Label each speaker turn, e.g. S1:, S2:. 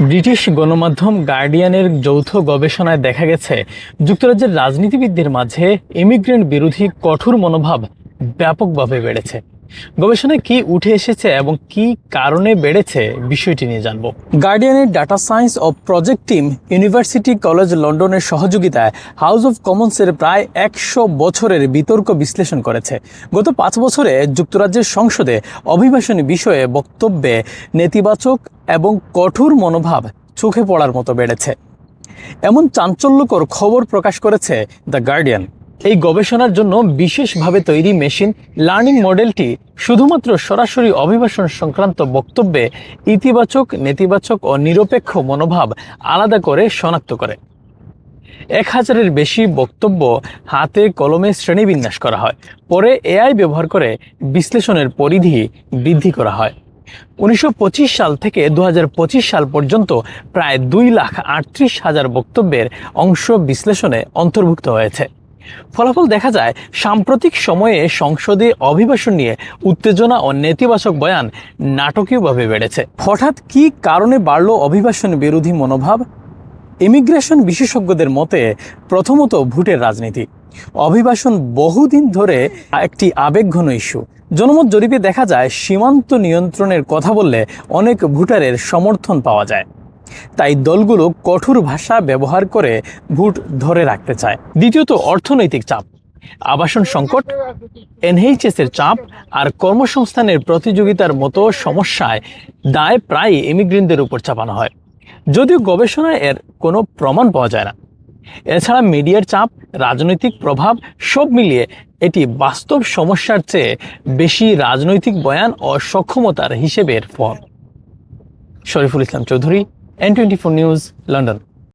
S1: British গণমাধ্যম গার্ডিয়ানের যৌথ গবেষণায় দেখা গেছে, যুক্তরাজ্যের রাজনীতিবিদদের মাঝে ইমিগ্রেন্ট বিরোধী কঠোর মনোভাব ব্যাপকভাবে বেড়েছে। গবেষণায় কি উঠে এসেছে এবং কি কারণে বেড়েছে বিষয়টি নিয়ে জানব। গার্ডিয়ানের ডাটা সায়েন্স ও প্রজেক্ট টিম ইউনিভার্সিটি কলেজ লন্ডনের সহযোগিতায় হাউস অব কমন্সের প্রায় 100 বছরের বিতর্ক বিশ্লেষণ করেছে। গত 5 বছরে যুক্তরাজ্যের সংসদে অভিবাসনী বিষয়ে বক্তব্যে নেতিবাচক এবং কঠোর মনোভাব চোখে পড়ার মতো বেড়েছে। এমন চাঞ্চল্যকর খবর প্রকাশ করেছে দ্য গার্ডিয়ান। এই গবেষণার জন্য বিশেষভাবে তৈরি মেশিন লার্নিং মডেলটি শুধুমাত্র সরাসরি অভিবাসন সংক্রান্ত বক্তব্যে ইতিবাচক, নেতিবাচক ও নিরপেক্ষ মনোভাব আলাদা করে শনাক্ত করে। 1000-এর বেশি বক্তব্য হাতে কলমে শ্রেণীবিন্যাস করা হয়। পরে এআই ব্যবহার করে বিশ্লেষণের পরিধি বৃদ্ধি করা হয়। 1925 সাল থেকে 2025 সাল পর্যন্ত প্রায় 2,38,000 বক্তব্যের অংশ বিশ্লেষণে অন্তর্ভুক্ত হয়েছে। ফলাফল দেখা যায়, সাম্প্রতিক সময়ে সংসদে অভিবাসন নিয়ে উত্তেজনা ও নেতিবাচক বয়ান নাটকীয়ভাবে বেড়েছে। হঠাৎ কি কারণে বাড়ল অভিবাসন বিরোধী মনোভাব? ইমিগ্রেশন বিশেষজ্ঞদের মতে প্রথমত ভোটের রাজনীতি। অভিবাসন বহুদিন ধরে একটি আবেগঘন ইস্যু। জনমত জরিপে দেখা যায়, সীমান্ত নিয়ন্ত্রণের কথা বললে অনেক ভোটারের সমর্থন পাওয়া যায়। তাই দলগুলো কঠোর ভাষা ব্যবহার করে ভোট ধরে রাখতে চায়। দ্বিতীয়ত অর্থনৈতিক চাপ। আবাসন সংকট, এনএইচএস এর চাপ আর কর্মসংস্থানের প্রতিযোগিতার মতো সমস্যায় দায় প্রায় ইমিগ্রেন্টদের উপর চাপানো হয়, যদিও গবেষণায় এর কোনো প্রমাণ পাওয়া যায় না। এছাড়া মিডিয়ার চাপ, রাজনৈতিক প্রভাব সব মিলিয়ে এটি বাস্তব সমস্যার চেয়ে বেশি রাজনৈতিক বয়ান ও সক্ষমতার হিসেবের ফল। Shariful Islam Chowdhury, N24 news, London.